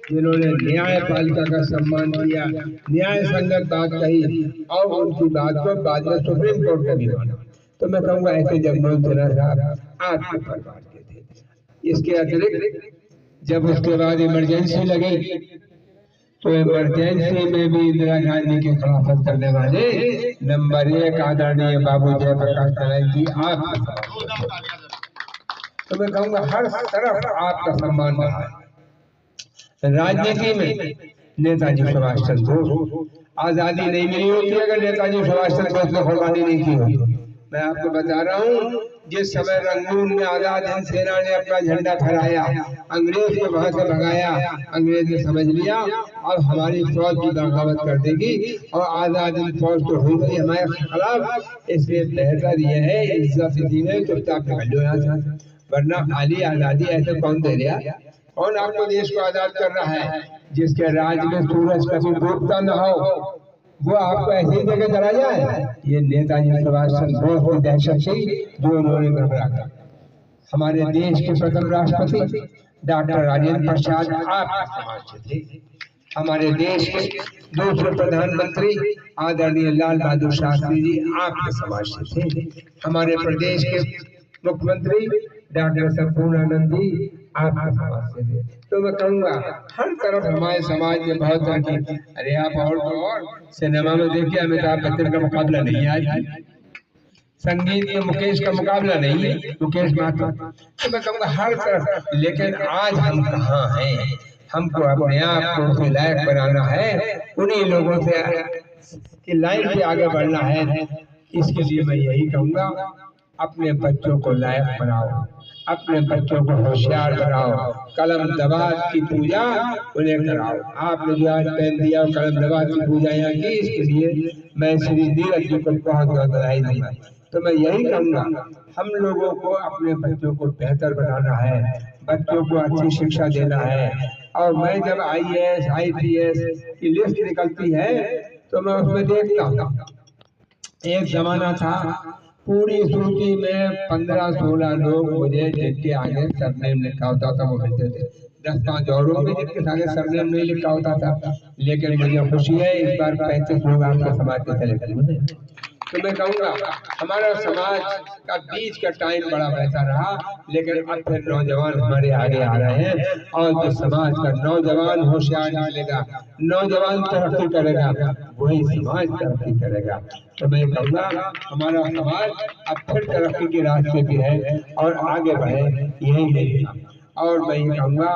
जिन्होंने न्यायपालिका का सम्मान किया, न्याय संगत बात कही और उनकी बात को बाद में सुप्रीम कोर्ट ने भी माना। तो मैं कहूँगा ऐसे जगमोहन सिन्हा साहब आपके परिवार के थे। इसके अतिरिक्त जब उसके बाद इमरजेंसी लगी तो इमरजेंसी में भी इंदिरा गांधी की खिलाफत करने वाले नंबर 1 आदरणीय बाबू जयप्रकाश नारायण जी आप। तो मैं कहूँगा हर तरफ आपका सम्मान रहा है। राजनीति में नेताजी सुभाष चंद्र बोस, आजादी नहीं मिली होती अगर नेताजी सुभाष चंद्र बोस ने कुर्बानी नहीं की होती। मैं आपको बता रहा हूँ, जिस समय रंगून में आजाद हिंद सेना ने अपना झंडा फहराया, अंग्रेज को वहां से भगाया, अंग्रेज ने समझ लिया और हमारी फौज की बगावत कर देगी और आजाद हिंद फौज तो हो गई हमारे खिलाफ। इसलिए बेहतर यह है इज्जत इसी में चुपचाप निकल लो यहाँ से, वरना खाली आजादी ऐसे कौन दे रहा? कौन आपको देश को आजाद कर रहा है? जिसके राज में सूरज कभी डूबता न हो वो आपको ऐसे ही जगह चला जाए। ये नेताजी सुभाष चंद्र बोस की दहशत थी जो उन्होंने घबरा कर। हमारे देश के प्रथम राष्ट्रपति डॉक्टर राजेंद्र प्रसाद आपके समाज से थे। हमारे देश के दूसरे प्रधानमंत्री आदरणीय लाल बहादुर शास्त्री जी आपके समाज से थे। हमारे प्रदेश के मुख्यमंत्री डॉक्टर संपूर्णानंद जी आपके समाज से थे। तो मैं कहूँगा हर तरफ हमारे समाज में बहुत तरक्की। अरे आप और सिनेमा में देखिए अमिताभ बच्चन का मुकाबला नहीं है, आज संगीत में मुकेश का मुकाबला नहीं है, मुकेश माथुर। तो मैं कहूँगा हर तरफ, लेकिन आज हम कहाँ हैं? हमको अपने आप को उसके लायक बनाना है, उन्हीं लोगों से की लाइन पे आगे बढ़ना है। इसके लिए मैं यही कहूँगा, अपने बच्चों को लायक बनाओ, अपने बच्चों को होशियार बनाओ, कलम दबाज की पूजा उन्हें कराओ। आपने जो आज पेन दिया कलम दबाज की पूजा यहाँ की, इसके लिए मैं श्री नीरज जी को बहुत बहुत बधाई दूंगा। तो मैं यही कहूँगा, हम लोगों को अपने बच्चों को बेहतर बनाना है, बच्चों को अच्छी शिक्षा देना है। और मैं जब IAS IPS की लिस्ट निकलती है तो मैं उसमें देखता हूँ, एक जमाना था पूरी सूची में 15-16 लोग मुझे जिनके आगे सरनेम लिखा होता था वो मिलते थे। 10-5 औरों में जिनके आगे सरनेम नहीं लिखा होता था। लेकिन मुझे खुशी है इस बार 35 लोग आपके समाज के सेलेक्ट हुए। तो मैं कहूँगा हमारा समाज का बीच का टाइम बड़ा वैसा रहा, लेकिन अब फिर नौजवान हमारे आगे आ रहे हैं और जो समाज का नौजवान होशियार निकलेगा, नौजवान तरक्की करेगा, वही समाज तरक्की करेगा। तो मैं कहूँगा हमारा समाज अब फिर तरक्की के रास्ते पे है और आगे बढ़े, यही मेरी। और मैं ये कहूँगा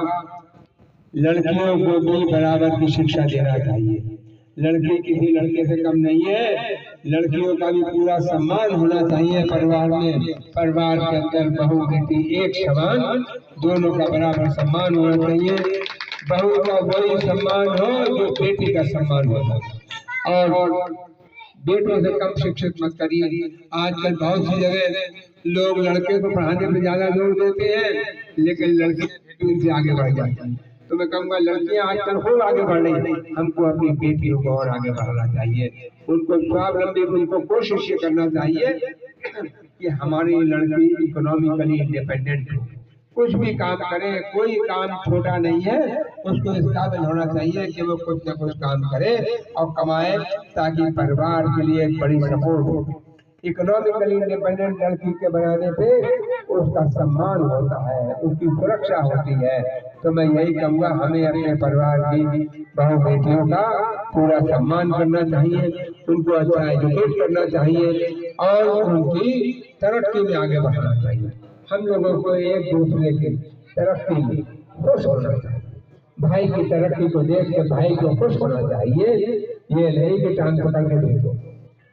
लड़कियों को भी बराबर की शिक्षा देना चाहिए। लड़की किसी लड़के से कम नहीं है, लड़कियों का भी पूरा सम्मान होना चाहिए परिवार में। परिवार के अंदर बहू बेटी एक समान, दोनों का बराबर सम्मान होना चाहिए। बहू का वही सम्मान हो जो बेटी का सम्मान होता है, और बेटों से कम शिक्षित मत करिए। आजकल बहुत सी जगह लोग लड़के को पढ़ाने पर ज्यादा जोर देते हैं, लेकिन लड़की उनसे आगे बढ़ जाती है। तो मैं कहूँगा लड़कियां आजकल खूब आगे बढ़ रही हैं, हमको अपनी बेटियों को और आगे बढ़ाना चाहिए, उनको स्वावलंबी, उनको कोशिश ये करना चाहिए कि हमारी लड़की इकोनॉमिकली इंडिपेंडेंट हो, कुछ भी काम करे, कोई काम छोटा नहीं है, उसको इस काबिल होना चाहिए कि वो कुछ न कुछ काम करे और कमाए ताकि परिवार के लिए एक बड़ी सपोर्ट हो। इकोनॉमिकली इंडिपेंडेंट लड़की के बनाने पे उसका सम्मान होता है, उसकी सुरक्षा होती है। तो मैं यही कहूँगा हमें अपने परिवार की बहू बेटियों का पूरा सम्मान करना चाहिए, उनको अच्छा एजुकेट करना चाहिए और उनकी तरक्की में आगे बढ़ना चाहिए। हम लोगों को एक दूसरे की तरक्की में खुश होना चाहिए, भाई की तरक्की को देख के भाई को खुश होना चाहिए। ये नहीं कि टांग पकड़ के देखो,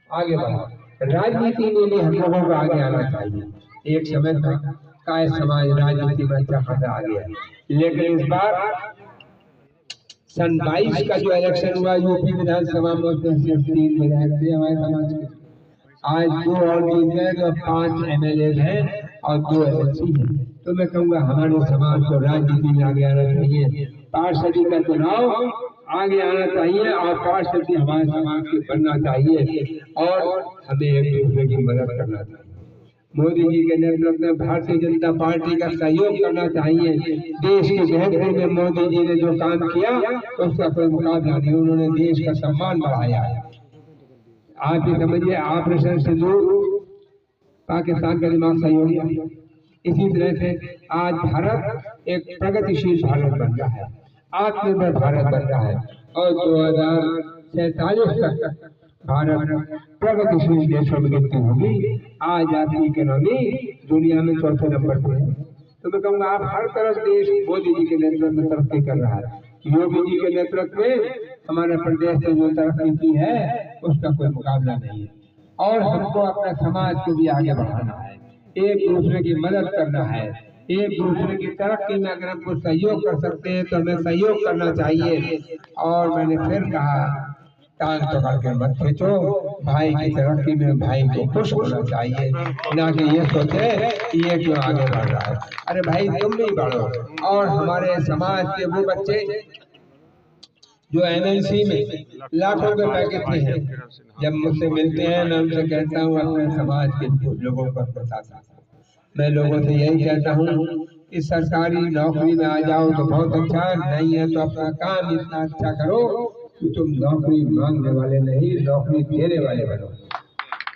आगे बढ़ो। राजनीति में भी हम लोगों को आगे आना चाहिए। एक समय था काय समाज राजनीति में अच्छा खासा आ गया, लेकिन इस बार सन 22 का जो इलेक्शन हुआ यूपी विधानसभा में उसमें सिर्फ 3 विधायक थे हमारे समाज के। आज 2 और जीत गए तो 5 MLA हैं और 2 LC हैं। तो मैं कहूँगा हमारे समाज को राजनीति में आगे आना चाहिए, पार्षदी का चुनाव आगे आना चाहिए और पार्षदी हमारे समाज के बनना चाहिए और हमें एक दूसरे की मदद करना चाहिए। मोदी जी के नेतृत्व में भारतीय जनता पार्टी का सहयोग करना चाहिए। देश की बेहतरी में मोदी जी ने जो काम किया उसका कोई मुकाबला नहीं। उन्होंने देश का सम्मान बढ़ाया है। आप ये समझिए, ऑपरेशन सिंदूर पाकिस्तान का दिमाग सही हो गया। इसी तरह से आज भारत एक प्रगतिशील भारत बन रहा है, आत्मनिर्भर भारत बन रहा है और 2047 तक भारत प्रगतिशील देशों में गिनती होगी। आज आपकी इकोनॉमी दुनिया में चौथे नंबर पर है। तो मैं कहूँगा आप हर तरफ देश मोदी जी के नेतृत्व में तरक्की कर रहा है। योगी जी के नेतृत्व में हमारे प्रदेश ने जो तरक्की की है उसका कोई मुकाबला नहीं है। और हमको अपने समाज को भी आगे बढ़ाना है, एक दूसरे की मदद करना है, एक दूसरे की तरक्की में अगर हमको सहयोग कर सकते हैं तो हमें सहयोग करना चाहिए। और मैंने फिर कहा, टांग पकड़ के मत खींचो, भाई की तरक्की में भाई को खुश होना चाहिए, ना कि ये सोचे कि ये क्यों आगे बढ़ रहा है। अरे भाई तुम नहीं बढ़ो। और हमारे समाज के वो बच्चे जो एमएनसी में लाखों के पैकेट में है, जब मुझसे मिलते हैं मैं उनसे कहता हूँ अपने समाज के लोगों को बताता हूँ। मैं लोगों से यही कहता हूँ कि सरकारी नौकरी में आ जाओ तो बहुत अच्छा, नहीं है तो अपना काम इतना अच्छा करो कि तुम नौकरी मांगने वाले नहीं, नौकरी देने वाले बनो।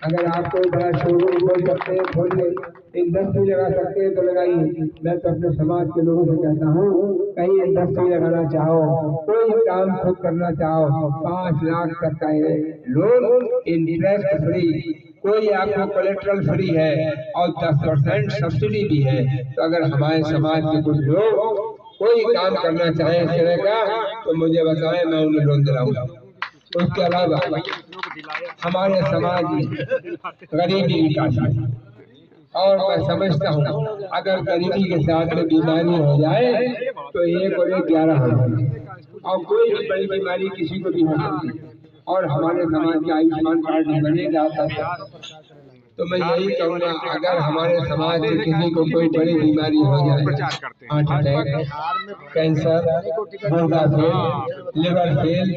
अगर आप कोई बड़ा शोरूम खोल सकते हैं खोलिए, इंडस्ट्री लगा सकते हैं तो लगाइए। मैं तो अपने समाज के लोगों से कहता हूँ कहीं इंडस्ट्री लगाना चाहो, कोई काम खुद करना चाहो, 5 लाख तक का लोन इंटरेस्ट फ्री, कोई आपको कोलेट्रल फ्री है और 10% सब्सिडी भी है। तो अगर हमारे समाज के कुछ लोग कोई काम करना चाहे इस तरह का तो मुझे बताएं, मैं उन्हें लोन दिलाऊंगा। उसके अलावा हमारे समाज में गरीबी विकास है और मैं समझता हूँ अगर गरीबी के साथ में बीमारी हो जाए तो 1 और 1 11 हो जाए और कोई भी बड़ी बीमारी किसी को भी हो सकती है। और हमारे समाज के आयुष्मान कार्ड भी बने जाता है। तो मैं यही कहूँगा अगर हमारे समाज में किसी को कोई बड़ी बीमारी हो जाए, हार्ट अटैक, कैंसर, गुर्दा फेल, लिवर फेल,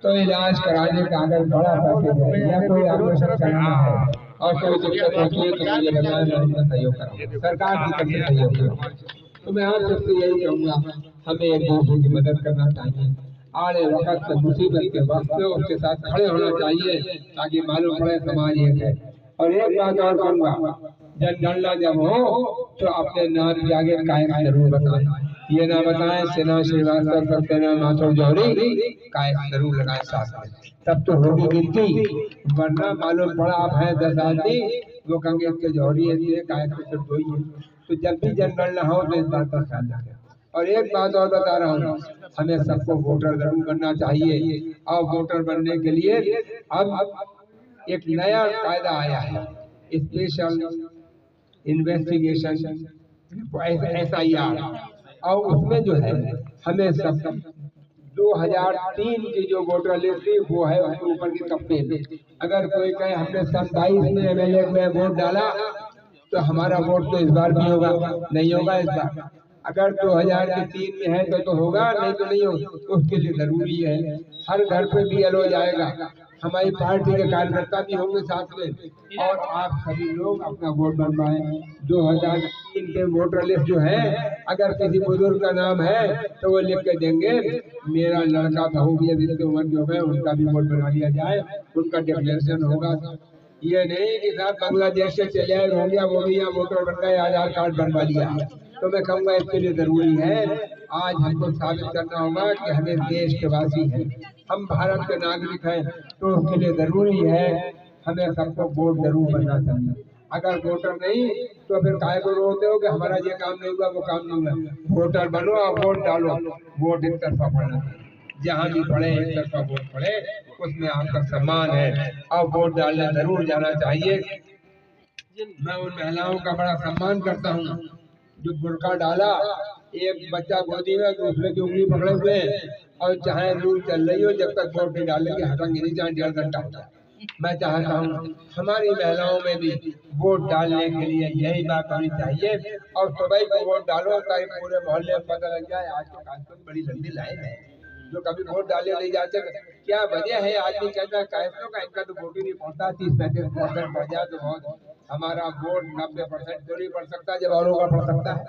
तो इलाज कराने का अगर बड़ा पैकेज है या कोई ऑपरेशन कराना है और कोई दिक्कत होती है तो मुझे बताएं, मैं उनका सहयोग करूँगा, सरकार की तरफ से सहयोग करूँगा। तो मैं आप सबसे यही कहूँगा हमें एक दूसरे की मदद करना चाहिए। आने वक्त मुसीबत के वक्त में उसके साथ खड़े होना चाहिए ताकि मालूम पड़े समाज एक है। और एक बात और कहूँगा, जनगणना जब हो तो अपने नाम के आगे कायक जरूर बताएं, ये ना बताएं सेना श्रीवास्तव सत्यनारायण माथुर जौहरी, कायक जरूर लगाएं साथ में, तब तो होगी गिनती। वरना मालूम पड़ा आप हैं 10 आदमी, वो कहेंगे के जौहरी है, कायक तो सिर्फ 2 ही है। तो जब भी जनगणना हो तो इस बात का ख्याल रखें। और एक बात और बता रहा हूँ, हमें सबको वोटर जरूर बनना चाहिए। और वोटर बनने के लिए अब एक नया कायदा आया है, स्पेशल इन्वेस्टिगेशन SIR, और उसमें जो है हमें सब 2003 की जो वोटर लिस्ट थी वो है, उसके ऊपर की कंप्लेन। अगर कोई कहे हमने 27 में MLA में वोट डाला तो हमारा वोट तो इस बार भी होगा, नहीं होगा इस बार। अगर 2003 में है तो होगा, नहीं तो नहीं होगा। उसके लिए जरूरी है हर घर पे BLO जाएगा, हमारी पार्टी के कार्यकर्ता भी होंगे साथ में, और आप सभी लोग अपना वोट बनवाएं। 2003 के वोटर लिस्ट जो है, अगर किसी बुजुर्ग का नाम है तो वो लिख के देंगे, मेरा लड़का बहू भी अभी तक उम्र जो है उनका भी वोट बना लिया जाए, उनका डिक्लेरेशन होगा। ये नहीं कि साहब बांग्लादेश से चले आए हो गया, वो भी यहाँ वोटर बन गए, आधार कार्ड बनवा लिया। तो मैं कहूँगा इसके लिए जरूरी है आज हमको साबित करना होगा कि हमें देश के वासी हैं, हम भारत के नागरिक हैं। तो उसके लिए जरूरी है हमें सबको वोट जरूर बनना चाहिए। अगर वोटर नहीं तो फिर काहे को रोते हो कि हमारा ये काम नहीं हुआ वो काम नहीं हुआ। वोटर बनो और वोट डालो। वोट एक तरफा पड़ना चाहिए, जहाँ भी पड़े एक तरफा वोट पड़े, उसमें आपका सम्मान है और वोट डालने जरूर जाना चाहिए। मैं उन महिलाओं का बड़ा सम्मान करता हूँ जो बुर्का डाला, एक बच्चा गोदी में दूसरे की उंगली पकड़े हुए और चाहे लूट चल रही हो, जब तक वोट नहीं डालेंगे हटेंगे नहीं, चाहे 1.5 घंटा हो जाए। मैं चाहता हूँ हमारी महिलाओं में भी वोट डालने के लिए यही बात होनी चाहिए और सुबह को वोट डालो ताकि पूरे मोहल्ले में पता लग जाए। आज के काज में बड़ी लंबी लाइन है, जो कभी वोट डालने नहीं जाते, क्या वजह है? आदमी कहता है कैसों का, इनका तो वोट ही नहीं पहुंचता, 30-35% पड़ जाए तो बहुत हमारा वोट 90% तो नहीं पड़ सकता, जब औरों का पड़ सकता है।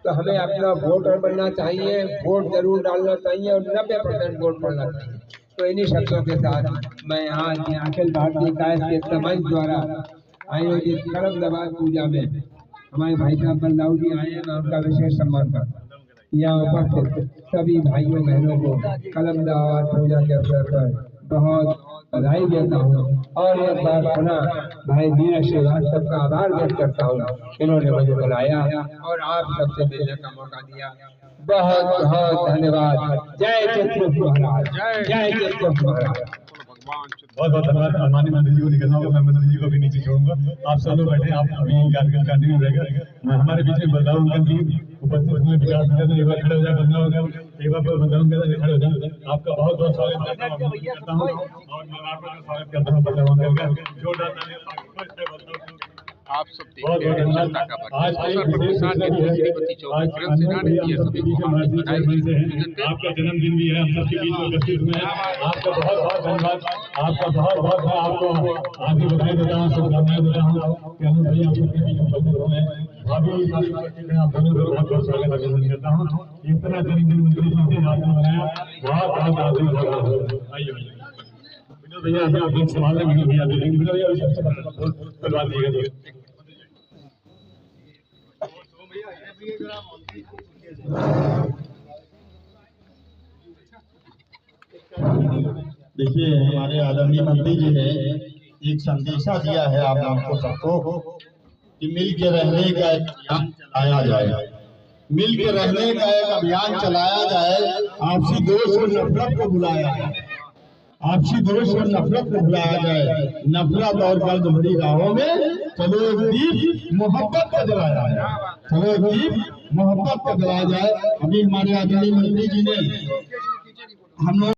तो हमें अपना वोटर बनना चाहिए, वोट जरूर डालना चाहिए और 90% वोट पड़ना चाहिए। तो इन्हीं शब्दों के साथ मैं आज अखिल भारतीय कायस्थ मंच द्वारा आयोजित कलम दरबार पूजा में हमारे भाई साहब बलदाऊ जी आए हैं, मैं उनका विशेष सम्मान करता हूँ। यहाँ उपस्थित सभी भाइयों बहनों को कलम दरबार पूजा के अवसर पर बहुत बधाई देता हूँ और एक बार पुनः भाई नीरज श्रीवास्तव का आभार व्यक्त करता हूँ, इन्होंने मुझे बुलाया और आप सबसे मिलने का मौका दिया। बहुत बहुत धन्यवाद। जय चित्रगुप्त महाराज, जय चित्रगुप्त महाराज। बहुत बहुत धन्यवाद। माननीय मंत्री जी को निकलना होगा, मैं मंत्री जी को भी नीचे छोड़ूंगा। आप सब लोग बैठे, आप अभी कार्यक्रम कंटिन्यू रहेगा। हमारे बीच में बदलाव अंकल जी उपस्थित हुए, विकास नगर एक बार खड़े हो जाए, बदलाव अंकल एक बार बदलाव अंकल खड़े हो जाए। आपका बहुत बहुत स्वागत करता हूँ और मैं आपका स्वागत करता हूँ बदलाव अंकल का। जोरदार आप सब देखते हैं जनता का अवसर पर किसान नेत्री श्रीमती चौधरी किरण सिन्हा ने दिए सभी को हार्दिक बधाई। आपका जन्मदिन भी है, हम सबके बीच में उपस्थित हुए हैं। आपका बहुत बहुत धन्यवाद, आपका बहुत बहुत मैं आपको हार्दिक बधाई देता हूँ, शुभकामनाएं देता हूँ कि हम भैया सबके बीच में उपस्थित हुए हैं। भाभी आप दोनों को बहुत बहुत स्वागत अभिनंदन करता हूँ। इतना जन्मदिन मंत्री जी से आपने बनाया, बहुत बहुत हार्दिक आइए भैया आप संभाल लेंगे। भैया भैया देखिए, हमारे आदरणीय मंत्री जी ने एक संदेशा दिया है आप हमको सबको कि मिल के रहने का एक अभियान चलाया जाए, मिल के रहने का एक अभियान चलाया जाए, आपसी दोष और नफरत को बुलाया जाए, आपसी दोष और नफरत को बुलाया जाए। नफरत और गर्द भरी राहों में चलो एक दीप मोहब्बत का जलाया जाए, चलो एक दीप मोहब्बत का जलाया जाए। अभी हमारे आदरणीय मंत्री जी ने हम लोग